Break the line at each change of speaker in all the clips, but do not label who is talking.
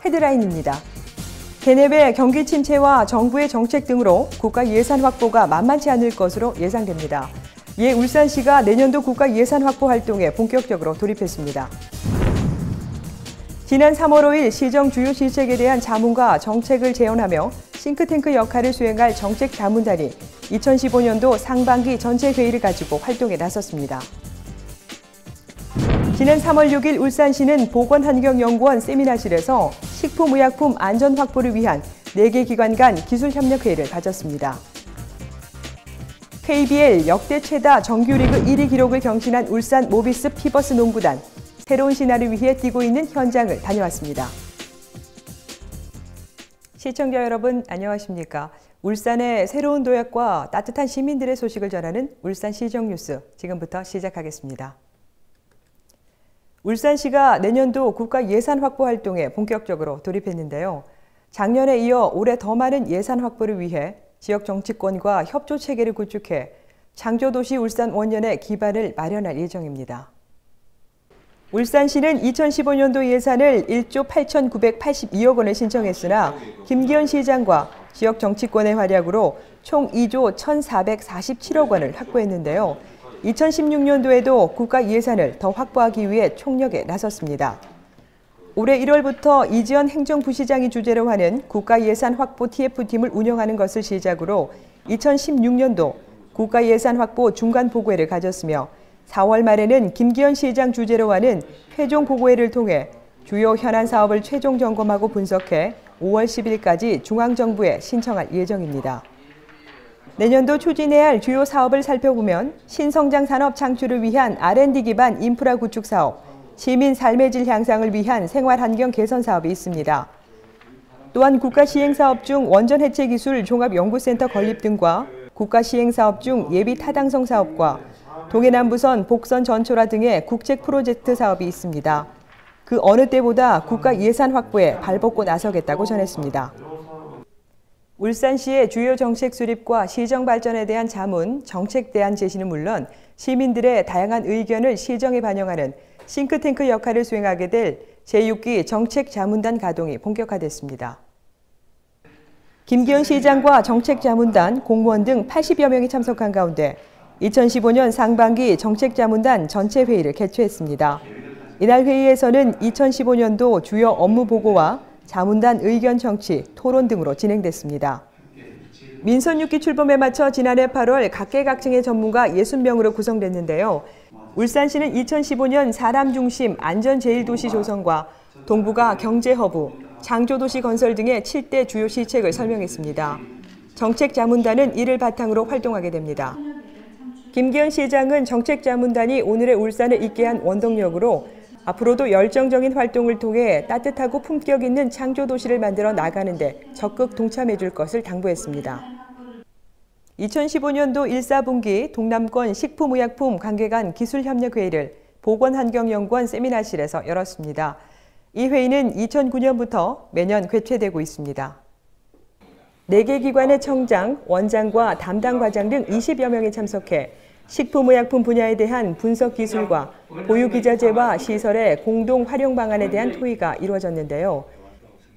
헤드라인입니다. 개내외 경기 침체와 정부의 정책 등으로 국가 예산 확보가 만만치 않을 것으로 예상됩니다. 이에 울산시가 내년도 국가 예산 확보 활동에 본격적으로 돌입했습니다. 지난 3월 5일 시정 주요 실책에 대한 자문과 정책을 제언하며 싱크탱크 역할을 수행할 정책자문단이 2015년도 상반기 전체 회의를 가지고 활동에 나섰습니다. 지난 3월 6일 울산시는 보건환경연구원 세미나실에서 식품의약품 안전 확보를 위한 4개 기관 간 기술협력회의를 가졌습니다. KBL 역대 최다 정규리그 1위 기록을 경신한 울산 모비스 피버스 농구단, 새로운 신화를 위해 뛰고 있는 현장을 다녀왔습니다. 시청자 여러분 안녕하십니까? 울산의 새로운 도약과 따뜻한 시민들의 소식을 전하는 울산시정뉴스 지금부터 시작하겠습니다. 울산시가 내년도 국가 예산 확보 활동에 본격적으로 돌입했는데요. 작년에 이어 올해 더 많은 예산 확보를 위해 지역 정치권과 협조 체계를 구축해 창조도시 울산 원년의 기반을 마련할 예정입니다. 울산시는 2015년도 예산을 1조 8,982억 원을 신청했으나 김기현 시장과 지역 정치권의 활약으로 총 2조 1,447억 원을 확보했는데요. 2016년도에도 국가 예산을 더 확보하기 위해 총력에 나섰습니다. 올해 1월부터 이지연 행정부시장이 주재로 하는 국가 예산 확보 TF팀을 운영하는 것을 시작으로 2016년도 국가 예산 확보 중간 보고회를 가졌으며 4월 말에는 김기현 시장 주재로 하는 최종 보고회를 통해 주요 현안 사업을 최종 점검하고 분석해 5월 10일까지 중앙정부에 신청할 예정입니다. 내년도 추진해야 할 주요 사업을 살펴보면 신성장 산업 창출을 위한 R&D 기반 인프라 구축 사업, 시민 삶의 질 향상을 위한 생활 환경 개선 사업이 있습니다. 또한 국가 시행사업 중 원전 해체 기술 종합연구센터 건립 등과 국가 시행사업 중 예비 타당성 사업과 동해남부선 복선 전초라 등의 국책 프로젝트 사업이 있습니다. 그 어느 때보다 국가 예산 확보에 발벗고 나서겠다고 전했습니다. 울산시의 주요 정책 수립과 시정 발전에 대한 자문, 정책 대안 제시는 물론 시민들의 다양한 의견을 시정에 반영하는 싱크탱크 역할을 수행하게 될 제6기 정책자문단 가동이 본격화됐습니다. 김기현 시장과 정책자문단, 공무원 등 80여 명이 참석한 가운데 2015년 상반기 정책자문단 전체 회의를 개최했습니다. 이날 회의에서는 2015년도 주요 업무 보고와 자문단 의견 청취, 토론 등으로 진행됐습니다. 민선 6기 출범에 맞춰 지난해 8월 각계각층의 전문가 60명으로 구성됐는데요. 울산시는 2015년 사람 중심 안전제일도시 조성과 동북아 경제허브, 창조도시 건설 등의 7대 주요 시책을 설명했습니다. 정책자문단은 이를 바탕으로 활동하게 됩니다. 김기현 시장은 정책자문단이 오늘의 울산을 있게 한 원동력으로 앞으로도 열정적인 활동을 통해 따뜻하고 품격 있는 창조도시를 만들어 나가는 데 적극 동참해 줄 것을 당부했습니다. 2015년도 1, 4분기 동남권 식품의약품 관계간 기술협력회의를 보건환경연구원 세미나실에서 열었습니다. 이 회의는 2009년부터 매년 개최되고 있습니다. 4개 기관의 청장, 원장과 담당 과장 등 20여 명이 참석해 식품의약품 분야에 대한 분석 기술과 보유기자재와 시설의 공동 활용 방안에 대한 토의가 이루어졌는데요.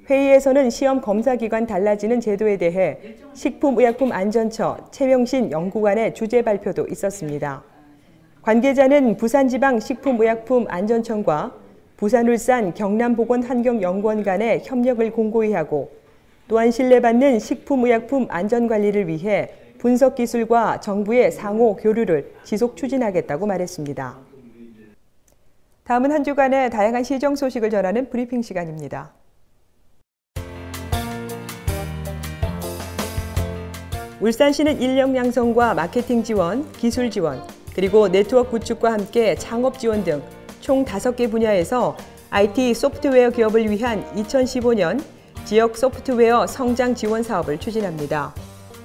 회의에서는 시험 검사기관 달라지는 제도에 대해 식품의약품 안전처 최명신 연구관의 주재 발표도 있었습니다. 관계자는 부산지방식품의약품 안전청과 부산울산 경남보건환경연구원 간의 협력을 공고히 하고 또한 신뢰받는 식품의약품 안전관리를 위해 분석기술과 정부의 상호 교류를 지속 추진하겠다고 말했습니다. 다음은 한 주간의 다양한 시정 소식을 전하는 브리핑 시간입니다. 울산시는 인력 양성과 마케팅 지원, 기술 지원, 그리고 네트워크 구축과 함께 창업 지원 등 총 5개 분야에서 IT 소프트웨어 기업을 위한 2015년 지역 소프트웨어 성장 지원 사업을 추진합니다.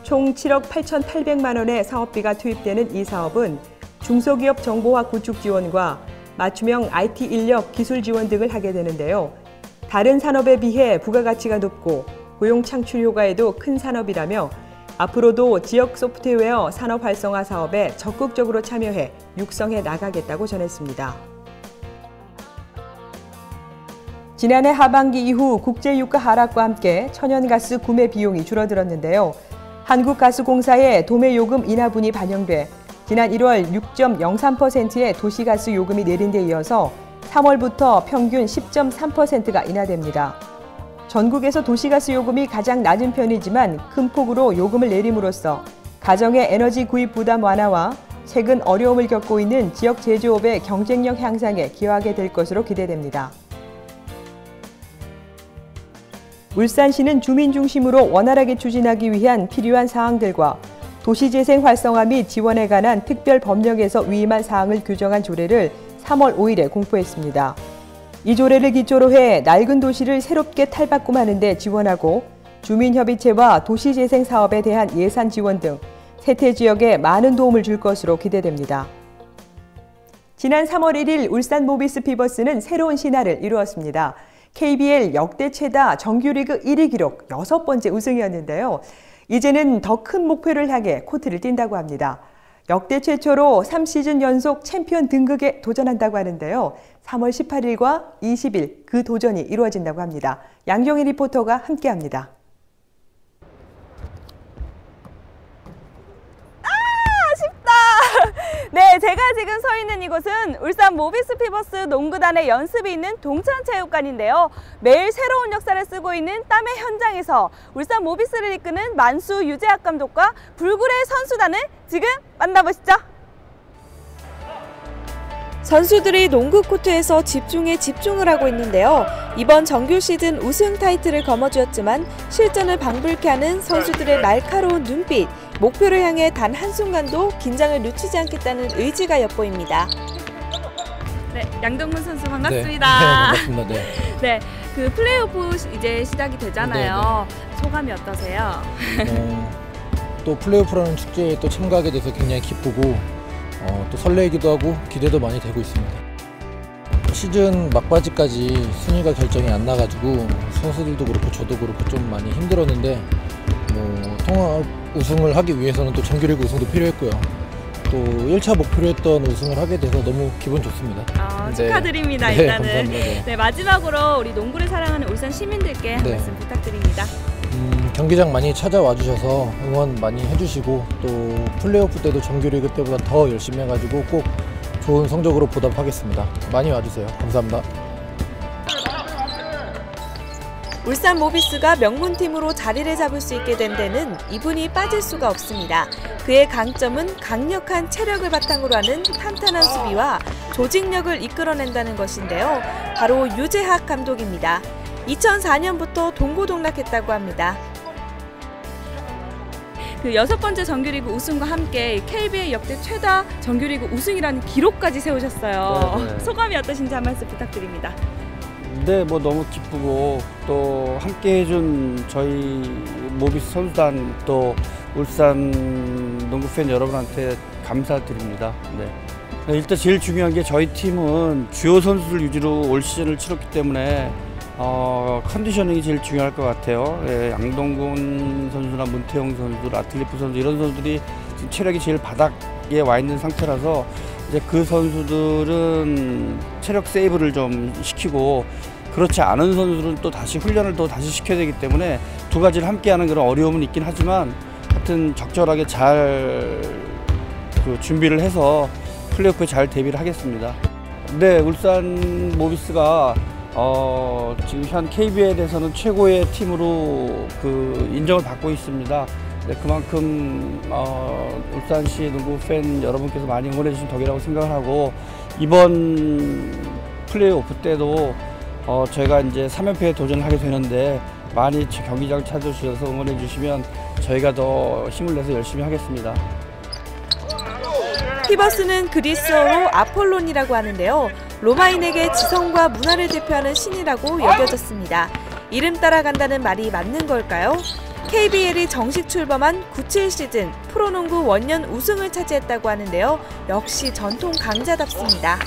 총 7억 8,800만 원의 사업비가 투입되는 이 사업은 중소기업 정보화 구축 지원과 맞춤형 IT 인력 기술 지원 등을 하게 되는데요. 다른 산업에 비해 부가가치가 높고 고용 창출 효과에도 큰 산업이라며 앞으로도 지역 소프트웨어 산업 활성화 사업에 적극적으로 참여해 육성해 나가겠다고 전했습니다. 지난해 하반기 이후 국제유가 하락과 함께 천연가스 구매 비용이 줄어들었는데요. 한국가스공사의 도매요금 인하분이 반영돼 지난 1월 6.03%의 도시가스 요금이 내린 데 이어서 3월부터 평균 10.3%가 인하됩니다. 전국에서 도시가스 요금이 가장 낮은 편이지만 큰 폭으로 요금을 내림으로써 가정의 에너지 구입 부담 완화와 최근 어려움을 겪고 있는 지역 제조업의 경쟁력 향상에 기여하게 될 것으로 기대됩니다. 울산시는 주민 중심으로 원활하게 추진하기 위한 필요한 사항들과 도시재생 활성화 및 지원에 관한 특별 법령에서 위임한 사항을 규정한 조례를 3월 5일에 공포했습니다. 이 조례를 기초로 해 낡은 도시를 새롭게 탈바꿈하는 데 지원하고 주민협의체와 도시재생 사업에 대한 예산 지원 등 세태 지역에 많은 도움을 줄 것으로 기대됩니다. 지난 3월 1일 울산 모비스 피버스는 새로운 신화를 이루었습니다. KBL 역대 최다 정규리그 1위 기록 6번째 우승이었는데요. 이제는 더 큰 목표를 향해 코트를 뛴다고 합니다. 역대 최초로 3시즌 연속 챔피언 등극에 도전한다고 하는데요. 3월 18일과 20일 그 도전이 이루어진다고 합니다. 양경희 리포터가 함께합니다.
네, 제가 지금 서 있는 이곳은 울산 모비스 피버스 농구단의 연습이 있는 동천체육관인데요. 매일 새로운 역사를 쓰고 있는 땀의 현장에서 울산 모비스를 이끄는 만수 유재학 감독과 불굴의 선수단을 지금 만나보시죠. 선수들이 농구 코트에서 집중을 하고 있는데요. 이번 정규 시즌 우승 타이틀을 거머쥐었지만 실전을 방불케 하는 선수들의 날카로운 눈빛, 목표를 향해 단 한순간도 긴장을 늦추지 않겠다는 의지가 엿보입니다. 네, 양동근 선수 반갑습니다.
네, 반갑습니다. 네.
네, 그 플레이오프 이제 시작이 되잖아요. 네. 소감이 어떠세요?
또 플레이오프라는 축제에 또 참가하게 돼서 굉장히 기쁘고 또 설레기도 하고 기대도 많이 되고 있습니다. 시즌 막바지까지 순위가 결정이 안 나가지고 선수들도 그렇고 저도 그렇고 좀 많이 힘들었는데 통합 우승을 하기 위해서는 또 정규리그 우승도 필요했고요. 또 1차 목표로 했던 우승을 하게 돼서 너무 기분 좋습니다.
축하드립니다.
네,
일단은.
감사합니다.
네, 마지막으로 우리 농구를 사랑하는 울산 시민들께 한 말씀 부탁드립니다.
경기장 많이 찾아와 주셔서 응원 많이 해주시고 또 플레이오프 때도 정규리그 때보다 더 열심히 해가지고 꼭 좋은 성적으로 보답하겠습니다. 많이 와주세요. 감사합니다.
울산 모비스가 명문팀으로 자리를 잡을 수 있게 된 데는 이분이 빠질 수가 없습니다. 그의 강점은 강력한 체력을 바탕으로 하는 탄탄한 수비와 조직력을 이끌어낸다는 것인데요. 바로 유재학 감독입니다. 2004년부터 동고동락했다고 합니다. 그 6번째 정규리그 우승과 함께 KBL 역대 최다 정규리그 우승이라는 기록까지 세우셨어요.
네.
소감이 어떠신지 한 말씀 부탁드립니다.
네, 너무 기쁘고 또 함께 해준 저희 모비스 선수단 또 울산 농구팬 여러분한테 감사드립니다. 네. 일단 제일 중요한 게 저희 팀은 주요 선수들 위주로 올 시즌을 치렀기 때문에 컨디셔닝이 제일 중요할 것 같아요. 예, 양동근 선수나 문태영 선수, 라틀리프 선수 이런 선수들이 지금 체력이 제일 바닥에 와 있는 상태라서 이제 그 선수들은 체력 세이브를 좀 시키고 그렇지 않은 선수들은 또 다시 훈련을 또 다시 시켜야 되기 때문에 두 가지를 함께하는 그런 어려움은 있긴 하지만 하여튼 적절하게 잘 준비를 해서 플레이오프에 잘 대비를 하겠습니다. 네, 울산 모비스가 지금 현 KBL에서는 최고의 팀으로 인정을 받고 있습니다. 네, 그만큼 울산시 농구 팬 여러분께서 많이 응원해 주신 덕이라고 생각을 하고 이번 플레이오프 때도 저희가 이제 3연패에 도전을 하게 되는데 많이 경기장 찾아주셔서 응원해 주시면 저희가 더 힘을 내서 열심히 하겠습니다.
피버스는 그리스어로 아폴론이라고 하는데요. 로마인에게 지성과 문화를 대표하는 신이라고 여겨졌습니다. 이름 따라간다는 말이 맞는 걸까요? KBL이 정식 출범한 97 시즌 프로농구 원년 우승을 차지했다고 하는데요. 역시 전통 강자답습니다.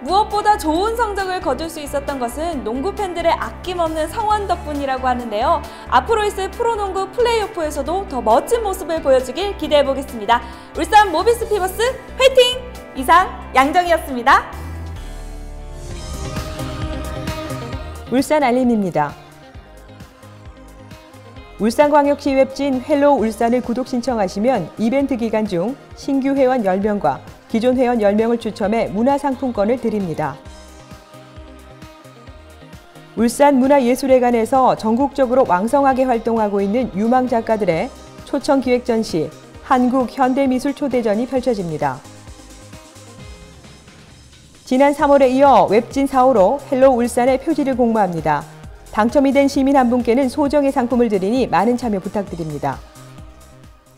무엇보다 좋은 성적을 거둘 수 있었던 것은 농구 팬들의 아낌없는 성원 덕분이라고 하는데요. 앞으로 있을 프로농구 플레이오프에서도 더 멋진 모습을 보여주길 기대해보겠습니다. 울산 모비스 피버스 화이팅! 이상 양정이었습니다.
울산 알림입니다. 울산광역시 웹진 헬로우 울산을 구독 신청하시면 이벤트 기간 중 신규 회원 10명과 기존 회원 10명을 추첨해 문화상품권을 드립니다. 울산문화예술회관에서 전국적으로 왕성하게 활동하고 있는 유망 작가들의 초청 기획 전시 한국 현대미술 초대전이 펼쳐집니다. 지난 3월에 이어 웹진 4호로 헬로우 울산의 표지를 공모합니다. 당첨이 된 시민 한 분께는 소정의 상품을 드리니 많은 참여 부탁드립니다.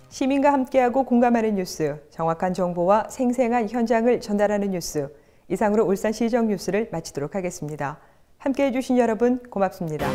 시민과 함께하고 공감하는 뉴스, 정확한 정보와 생생한 현장을 전달하는 뉴스. 이상으로 울산시정 뉴스를 마치도록 하겠습니다. 함께해 주신 여러분 고맙습니다.